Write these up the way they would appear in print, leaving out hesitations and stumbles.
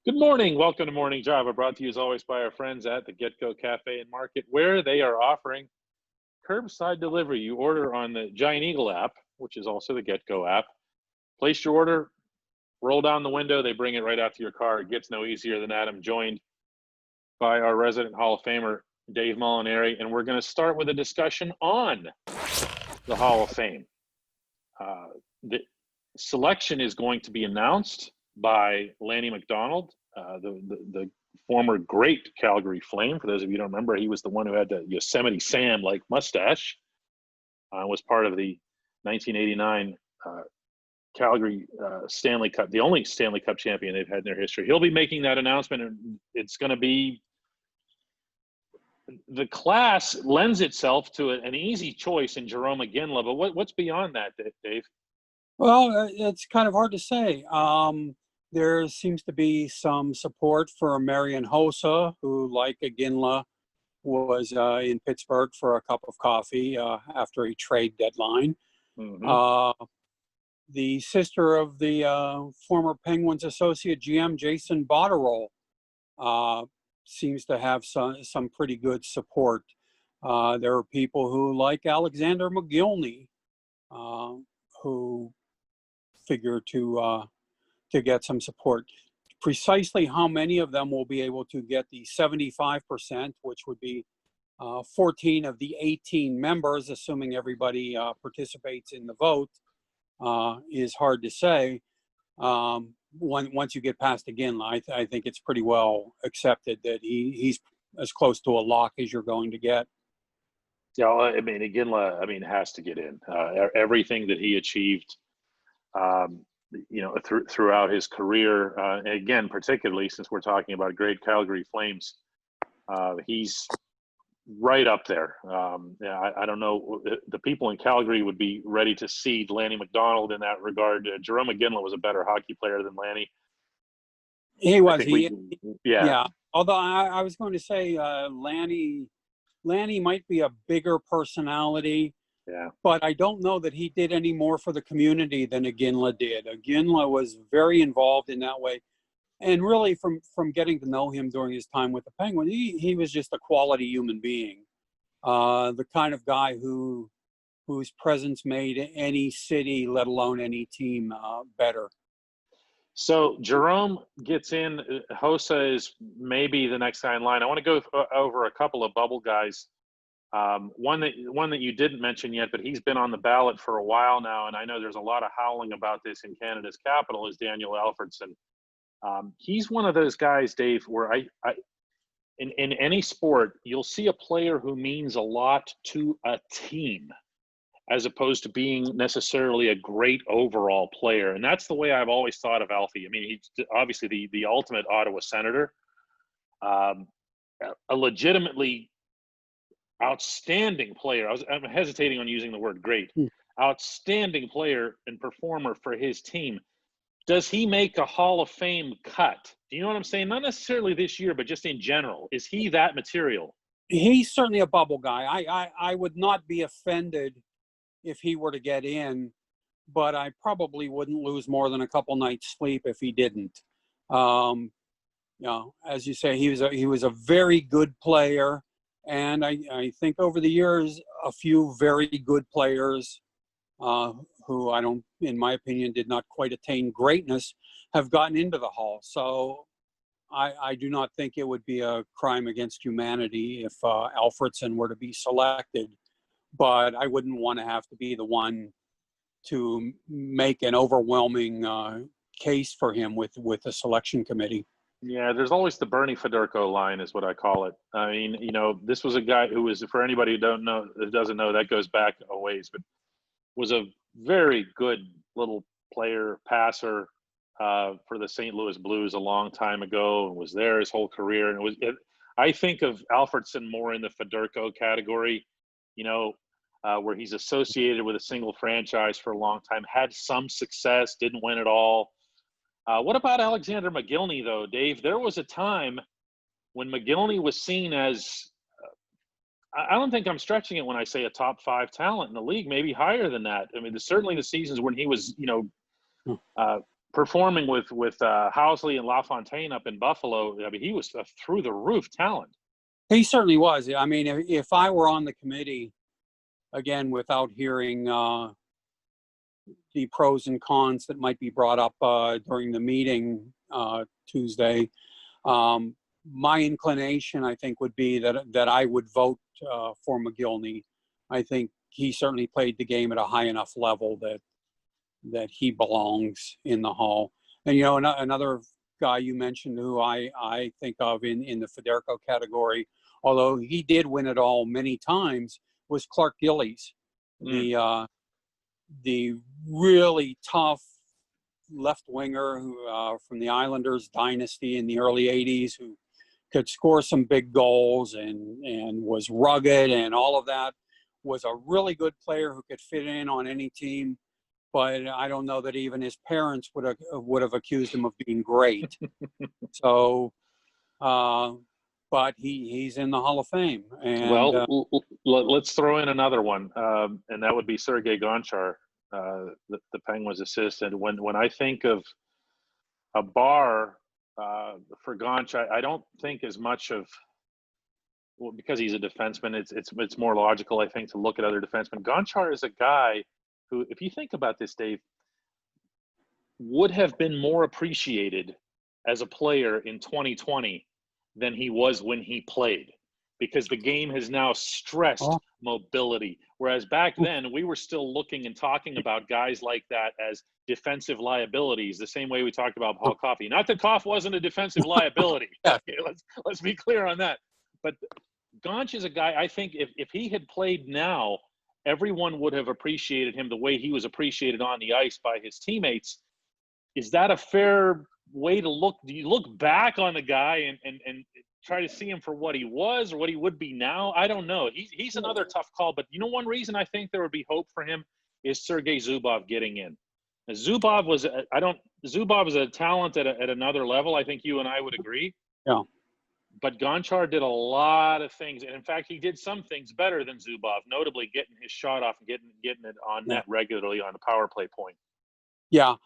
Good morning. Welcome to Morning Java, brought to you as always by our friends at the Get-Go Cafe and Market, where they are offering curbside delivery. You order on the Giant Eagle app, which is also the Get-Go app. Place your order, roll down the window, they bring it right out to your car. It gets no easier than that. I'm joined by our resident Hall of Famer, Dave Molinari, and we're going to start with a discussion on the Hall of Fame. The selection is going to be announced by Lanny McDonald, the former great Calgary Flame. For those of you who don't remember, he was the one who had the Yosemite Sam-like mustache, was part of the 1989 Calgary Stanley Cup, the only Stanley Cup champion they've had in their history. He'll be making that announcement, and it's going to be – the class lends itself to an easy choice in Jarome Iginla, but what's beyond that, Dave? Well, it's kind of hard to say. There seems to be some support for Marian Hossa, who, like Iginla, was in Pittsburgh for a cup of coffee after a trade deadline. Mm-hmm. The sister of the former Penguins associate GM, Jason Botterill, seems to have some pretty good support. There are people who like Alexander McGillney, who figure to get some support. Precisely how many of them will be able to get the 75%, which would be 14 of the 18 members, assuming everybody participates in the vote, is hard to say. Once you get past Iginla, I think it's pretty well accepted that he's as close to a lock as you're going to get. Yeah, I mean, Iginla, has to get in. Everything that he achieved, throughout his career, again, particularly since we're talking about great Calgary Flames, he's right up there. I don't know. The people in Calgary would be ready to cede Lanny McDonald in that regard. Jarome Iginla was a better hockey player than Lanny. He was. Yeah. Although I was going to say Lanny might be a bigger personality. Yeah. But I don't know that he did any more for the community than Iginla did. Iginla was very involved in that way. And really, from getting to know him during his time with the Penguins, he was just a quality human being. The kind of guy whose presence made any city, let alone any team, better. So Jarome gets in. Hossa is maybe the next guy in line. I want to go over a couple of bubble guys. One that you didn't mention yet, but he's been on the ballot for a while now, and I know there's a lot of howling about this in Canada's capital, is Daniel Alfredsson. He's one of those guys, Dave, where in any sport, you'll see a player who means a lot to a team as opposed to being necessarily a great overall player. And that's the way I've always thought of Alfie. I mean, he's obviously the ultimate Ottawa Senator, a legitimately outstanding player. I'm hesitating on using the word great. Outstanding player and performer for his team. Does he make a Hall of Fame cut? Do you know what I'm saying? Not necessarily this year, but just in general. Is he that material? He's certainly a bubble guy. I would not be offended if he were to get in, but I probably wouldn't lose more than a couple nights' sleep if he didn't. As you say, he was a very good player. And I think over the years, a few very good players who in my opinion, did not quite attain greatness have gotten into the Hall. So I do not think it would be a crime against humanity if Alfredsson were to be selected. But I wouldn't want to have to be the one to make an overwhelming case for him with the selection committee. Yeah, there's always the Bernie Federko line is what I call it. I mean, this was a guy who was, for anybody who doesn't know, that goes back a ways, but was a very good little player, passer for the St. Louis Blues a long time ago, and was there his whole career. And I think of Alfredsson more in the Federko category, where he's associated with a single franchise for a long time, had some success, didn't win it all. What about Alexander McGillney, though, Dave? There was a time when McGillney was seen as, I don't think I'm stretching it when I say a top 5 talent in the league, maybe higher than that. I mean, certainly the seasons when he was, performing with Housley and LaFontaine up in Buffalo. I mean, he was a through the roof talent. He certainly was. I mean, if I were on the committee, again, without hearing the pros and cons that might be brought up during the meeting Tuesday, my inclination, I think, would be that I would vote for McGillney. I think he certainly played the game at a high enough level that he belongs in the Hall. And, another guy you mentioned who I think of in the Federico category, although he did win it all many times, was Clark Gillies, the really tough left winger who from the Islanders dynasty in the early 80s, who could score some big goals and was rugged and all of that. Was a really good player who could fit in on any team, but I don't know that even his parents would have accused him of being great. So, but he's in the Hall of Fame. And let's throw in another one, and that would be Sergei Gonchar, the Penguins assistant. When I think of a bar for Gonchar, I don't think as much of, well, because he's a defenseman, it's more logical, I think, to look at other defensemen. Gonchar is a guy who, if you think about this, Dave, would have been more appreciated as a player in 2020 than he was when he played, because the game has now stressed mobility. Whereas back then, we were still looking and talking about guys like that as defensive liabilities, the same way we talked about Paul Coffey. Not that Coff wasn't a defensive liability. Okay, let's be clear on that. But Gonch is a guy, I think if he had played now, everyone would have appreciated him the way he was appreciated on the ice by his teammates. Is that a fair way to look? Do you look back on the guy and try to see him for what he was or what he would be now? I don't know. He's another tough call. But one reason I think there would be hope for him is Sergei Zubov getting in. Now, Zubov was a talent at another level. I think you and I would agree. Yeah. But Gonchar did a lot of things, and in fact, he did some things better than Zubov, notably getting his shot off and getting it on net regularly on the power play point. Yeah,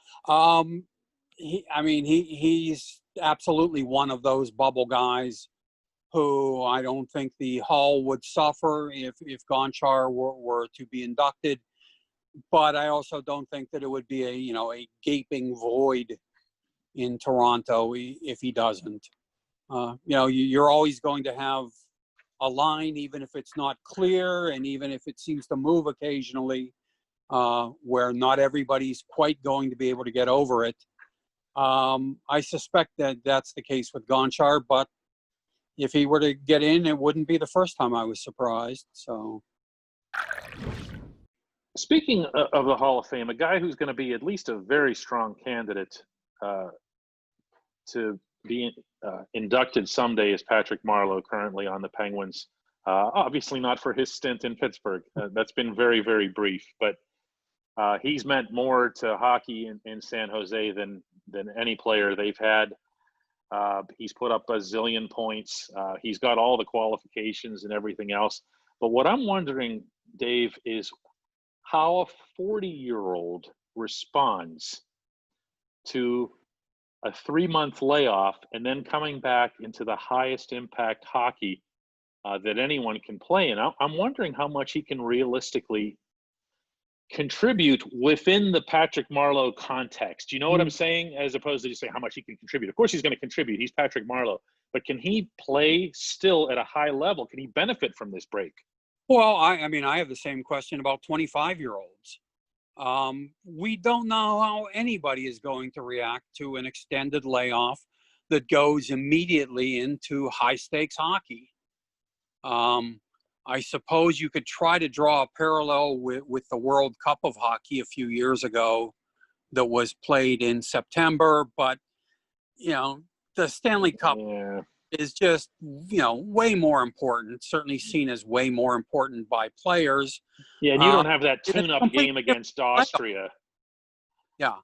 he's absolutely one of those bubble guys who I don't think the Hall would suffer if Gonchar were to be inducted. But I also don't think that it would be a gaping void in Toronto if he doesn't. You're always going to have a line, even if it's not clear and even if it seems to move occasionally, where not everybody's quite going to be able to get over it. I suspect that that's the case with Gonchar, but if he were to get in, it wouldn't be the first time I was surprised. So, speaking of the Hall of Fame, a guy who's going to be at least a very strong candidate to be inducted someday is Patrick Marleau, currently on the Penguins. Obviously not for his stint in Pittsburgh. That's been very, very brief, but he's meant more to hockey in San Jose than any player they've had. He's put up a zillion points. He's got all the qualifications and everything else. But what I'm wondering, Dave, is how a 40-year-old responds to a 3-month layoff and then coming back into the highest impact hockey that anyone can play. And I'm wondering how much he can realistically contribute within the Patrick Marleau context. You know what I'm saying? As opposed to just saying how much he can contribute. Of course he's going to contribute. He's Patrick Marleau. But can he play still at a high level? Can he benefit from this break? Well, I have the same question about 25-year-olds. We don't know how anybody is going to react to an extended layoff that goes immediately into high-stakes hockey. I suppose you could try to draw a parallel with the World Cup of hockey a few years ago that was played in September, but, the Stanley Cup is just, way more important, certainly seen as way more important by players. Yeah, and you don't have that tune-up game against Austria. Yeah.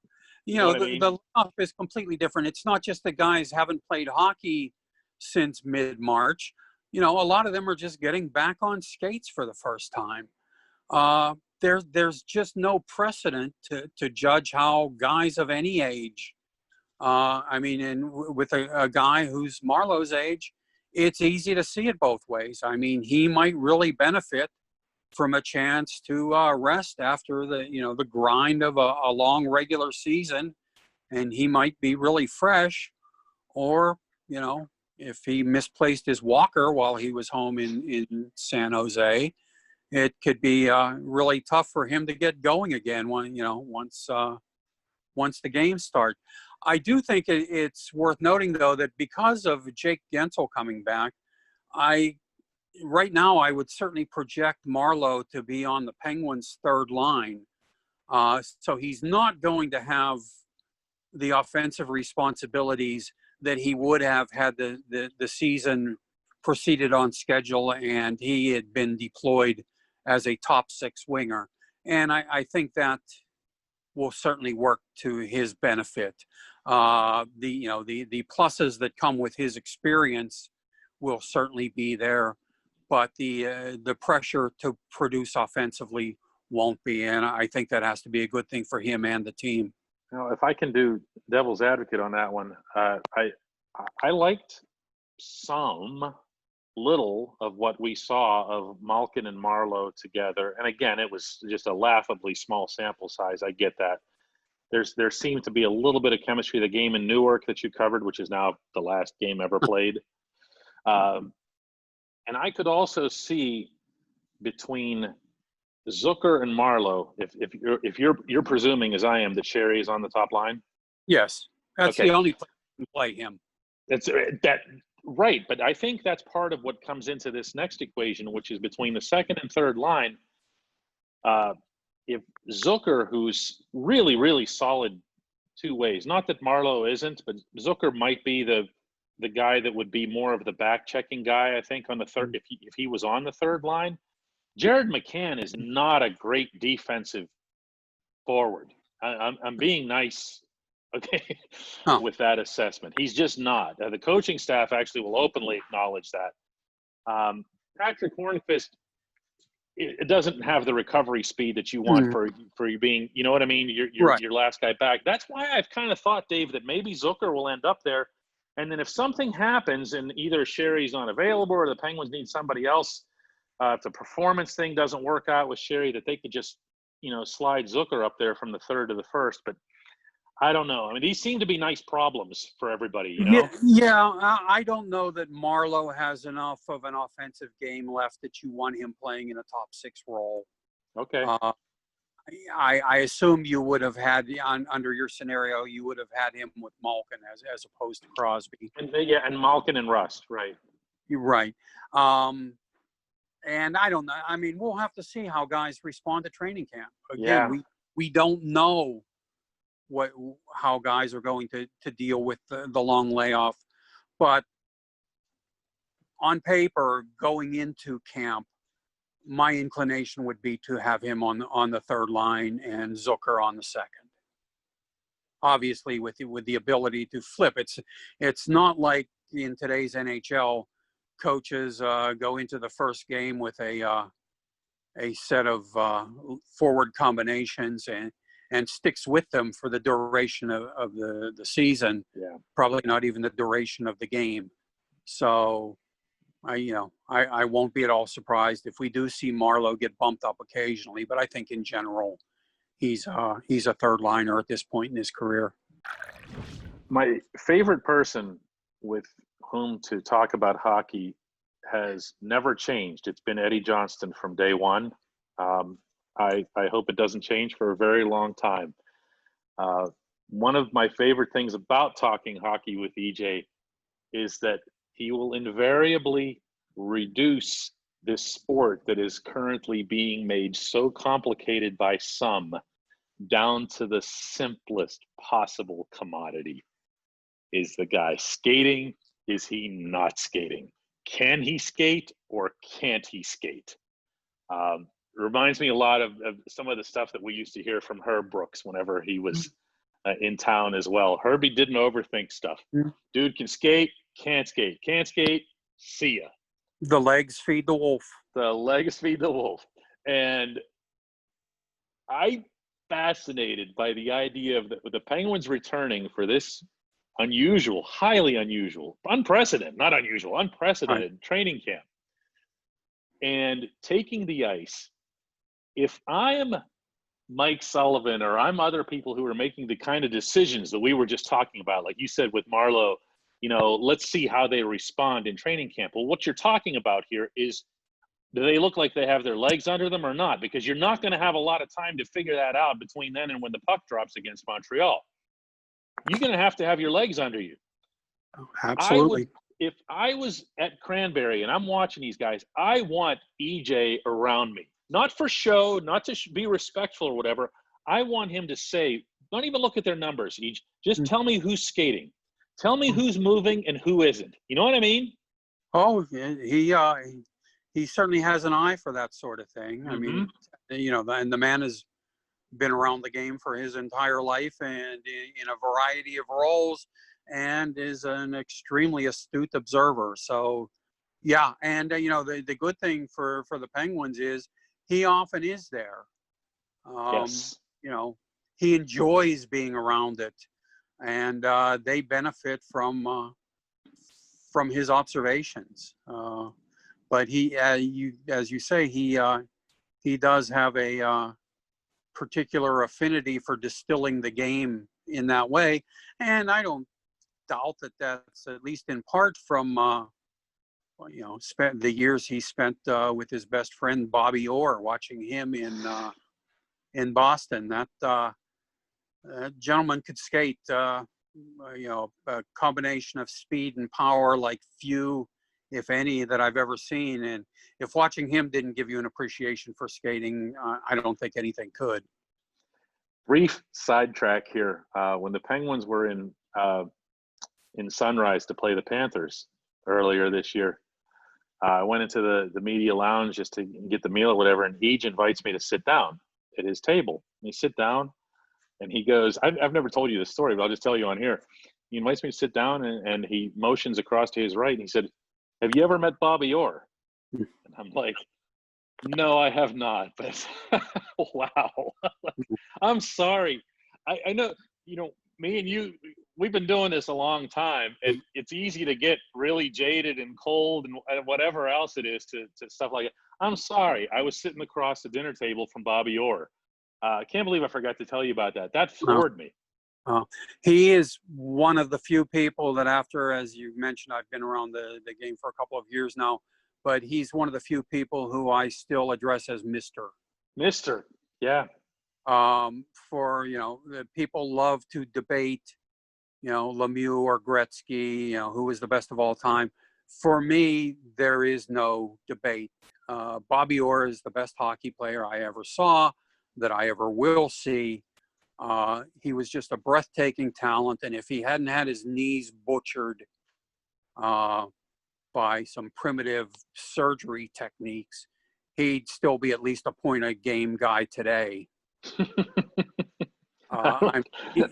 The layoff is completely different. It's not just that guys haven't played hockey since mid-March. A lot of them are just getting back on skates for the first time. There's just no precedent to judge how guys of any age I mean, and with a guy who's Marleau's age, it's easy to see it both ways. I mean, he might really benefit from a chance to rest after the grind of a long regular season, and he might be really fresh. Or, if he misplaced his walker while he was home in San Jose, it could be really tough for him to get going again once the games start. I do think it's worth noting, though, that because of Jake Gensel coming back, right now I would certainly project Marleau to be on the Penguins' third line. So he's not going to have the offensive responsibilities that he would have had the season proceeded on schedule and he had been deployed as a top six winger. And I think that will certainly work to his benefit. The pluses that come with his experience will certainly be there, but the pressure to produce offensively won't be. And I think that has to be a good thing for him and the team. If I can do devil's advocate on that one, I liked some little of what we saw of Malkin and Marleau together. And again, it was just a laughably small sample size. I get that. There seemed to be a little bit of chemistry. The game in Newark that you covered, which is now the last game ever played. And I could also see between Zucker and Marleau, if you're presuming, as I am, that Sherry is on the top line. Yes, that's okay. The only place you can play him. That's that right, but I think that's part of what comes into this next equation, which is between the second and third line. If Zucker, who's really, really solid two ways, not that Marleau isn't, but Zucker might be the guy that would be more of the back checking guy, I think, on the third, if he was on the third line. Jared McCann is not a great defensive forward. I'm being nice, okay, with that assessment. He's just not. The coaching staff actually will openly acknowledge that. Patrick Hornqvist, it doesn't have the recovery speed that you want for you being, you know what I mean? Your last guy back. That's why I've kind of thought, Dave, that maybe Zucker will end up there. And then if something happens and either Sherry's not available or the Penguins need somebody else, if the performance thing doesn't work out with Sherry, that they could just, slide Zucker up there from the third to the first. But I don't know. I mean, these seem to be nice problems for everybody, Yeah, I don't know that Marleau has enough of an offensive game left that you want him playing in a top six role. Okay. I assume you would have had, under your scenario, you would have had him with Malkin as opposed to Crosby. And Malkin and Rust, right. You're right. And I don't know. I mean, we'll have to see how guys respond to training camp. Again, we don't know how guys are going to deal with the long layoff. But on paper, going into camp, my inclination would be to have him on the third line and Zucker on the second. Obviously, with the ability to flip, it's not like in today's NHL, coaches go into the first game with a set of forward combinations and sticks with them for the duration of the season. Yeah. Probably not even the duration of the game. So I won't be at all surprised if we do see Marleau get bumped up occasionally, but I think in general he's a third liner at this point in his career. My favorite person with whom to talk about hockey has never changed. It's been Eddie Johnston from day one. I hope it doesn't change for a very long time. One of my favorite things about talking hockey with EJ is that he will invariably reduce this sport that is currently being made so complicated by some down to the simplest possible commodity. Is the guy skating? Is he not skating? Can he skate or can't he skate? Reminds me a lot of some of the stuff that we used to hear from Herb Brooks whenever he was in town as well. Herbie didn't overthink stuff. Dude can skate, can't skate. Can't skate, see ya. The legs feed the wolf. The legs feed the wolf. And I'm fascinated by the idea of the Penguins returning for this unusual, highly unusual, unprecedented, not unusual, unprecedented training camp. And taking the ice, if I am Mike Sullivan or I'm other people who are making the kind of decisions that we were just talking about, like you said with Marleau, let's see how they respond in training camp. Well, what you're talking about here is, do they look like they have their legs under them or not? Because you're not going to have a lot of time to figure that out between then and when the puck drops against Montreal. You're going to have your legs under you. Absolutely. If I was at Cranberry and I'm watching these guys, I want EJ around me. Not for show, not to be respectful or whatever. I want him to say, don't even look at their numbers, EJ. Just tell me who's skating. Tell me who's moving and who isn't. You know what I mean? Oh, he certainly has an eye for that sort of thing. Mm-hmm. I mean, and the man has been around the game for his entire life and in a variety of roles, and is an extremely astute observer. So, yeah, and the good thing for the Penguins is he often is there. Yes. He enjoys being around it, and they benefit from his observations. But he, as you say, he does have a particular affinity for distilling the game in that way, and I don't doubt that that's at least in part from spent the years he spent with his best friend Bobby Orr, watching him in Boston. That gentleman could skate, a combination of speed and power like few, if any, that I've ever seen. And if watching him didn't give you an appreciation for skating, I don't think anything could. Brief sidetrack here. When the Penguins were in Sunrise to play the Panthers earlier this year, I went into the media lounge just to get the meal or whatever, and Eej invites me to sit down at his table. And sit down, and he goes, I've never told you this story, but I'll just tell you on here. He invites me to sit down, and he motions across to his right, and he said, "Have you ever met Bobby Orr?" And I'm like, "No, I have not." But wow. I'm sorry. I know, me and you, we've been doing this a long time, and it's easy to get really jaded and cold and whatever else it is to stuff like that. I'm sorry. I was sitting across the dinner table from Bobby Orr. I can't believe I forgot to tell you about that. That floored me. He is one of the few people that, after, as you mentioned, I've been around the game for a couple of years now, but he's one of the few people who I still address as Mr. Mr. Yeah. The people love to debate, Lemieux or Gretzky, who is the best of all time. For me, there is no debate. Bobby Orr is the best hockey player I ever saw, that I ever will see. He was just a breathtaking talent, and if he hadn't had his knees butchered by some primitive surgery techniques, he'd still be at least a point a game guy today. I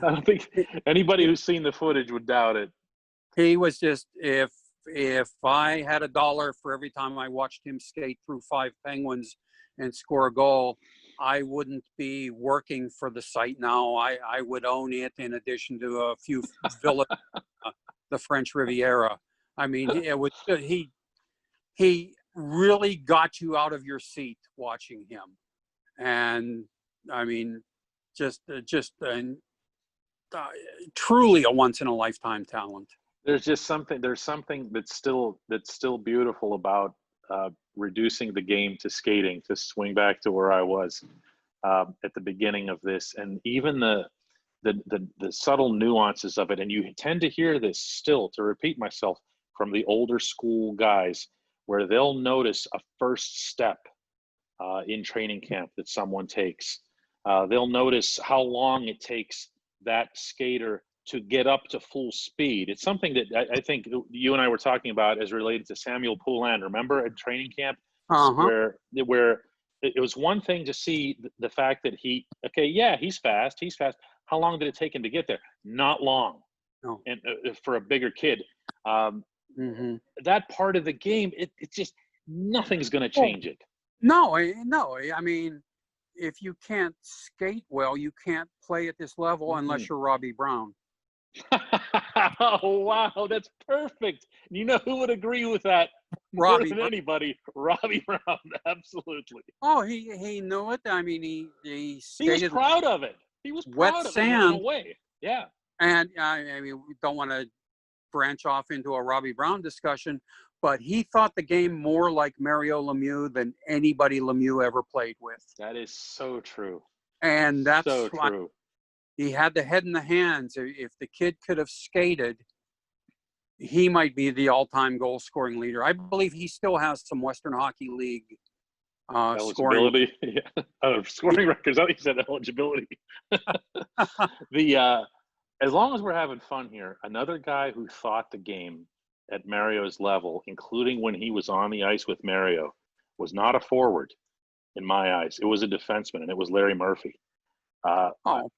don't think anybody who's seen the footage would doubt it. He was just, if I had $1 for every time I watched him skate through 5 Penguins and score a goal, I wouldn't be working for the site now. I would own it, in addition to a few villas, the French Riviera. I mean, he really got you out of your seat watching him, and I mean, just truly a once in a lifetime talent. There's something that's still beautiful about reducing the game to skating, to swing back to where I was at the beginning of this, and even the subtle nuances of it. And you tend to hear this still, to repeat myself, from the older school guys, where they'll notice a first step in training camp that someone takes. They'll notice how long it takes that skater to get up to full speed. It's something that I think you and I were talking about as related to Samuel Poulin. Remember at training camp, where it was one thing to see the fact that he's fast. How long did it take him to get there? Not long. No. And for a bigger kid, that part of the game, it's just, nothing's going to change it. No. I mean, if you can't skate well, you can't play at this level unless you're Robbie Brown. Oh, wow, that's perfect. You know who would agree with that more Robbie than Brown. anybody? Robbie Brown, absolutely. Oh, he knew it. I mean, he He was skated proud of it. He was wet proud of it in a sand, way. Yeah. and I mean, we don't want to branch off into a Robbie Brown discussion, but he thought the game more like Mario Lemieux than anybody Lemieux ever played with. That is so true. And that's So why true. he had the head and the hands. If the kid could have skated, he might be the all-time goal-scoring leader. I believe he still has some Western Hockey League scoring. Eligibility. Yeah. Oh, scoring records. I thought you said eligibility. As long as we're having fun here, another guy who thought the game at Mario's level, including when he was on the ice with Mario, was not a forward in my eyes. It was a defenseman, and it was Larry Murphy. Oh,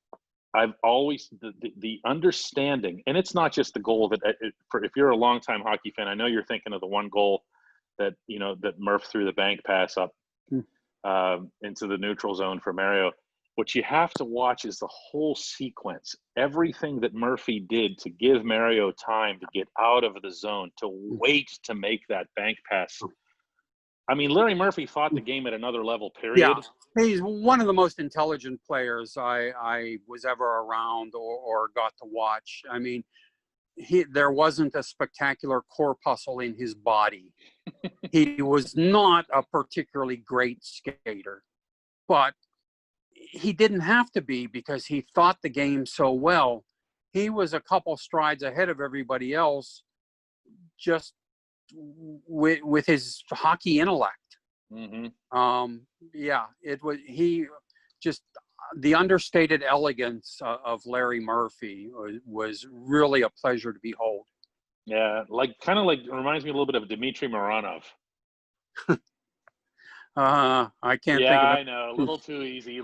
I've always the understanding, and it's not just the goal that if you're a longtime hockey fan, I know you're thinking of the one goal that that Murph threw the bank pass up into the neutral zone for Mario. What you have to watch is the whole sequence, everything that Murphy did to give Mario time to get out of the zone, to wait to make that bank pass. I mean, Larry Murphy fought the game at another level, period. yeah. He's one of the most intelligent players I was ever around or got to watch. I mean, there wasn't a spectacular corpuscle in his body. He was not a particularly great skater, but he didn't have to be because he thought the game so well. He was a couple strides ahead of everybody else just with his hockey intellect. Mm-hmm. Yeah, it was the understated elegance of Larry Murphy was really a pleasure to behold. Yeah, kind of reminds me a little bit of Dmitry Mironov. I can't think of it. Yeah, I know. A little too easy.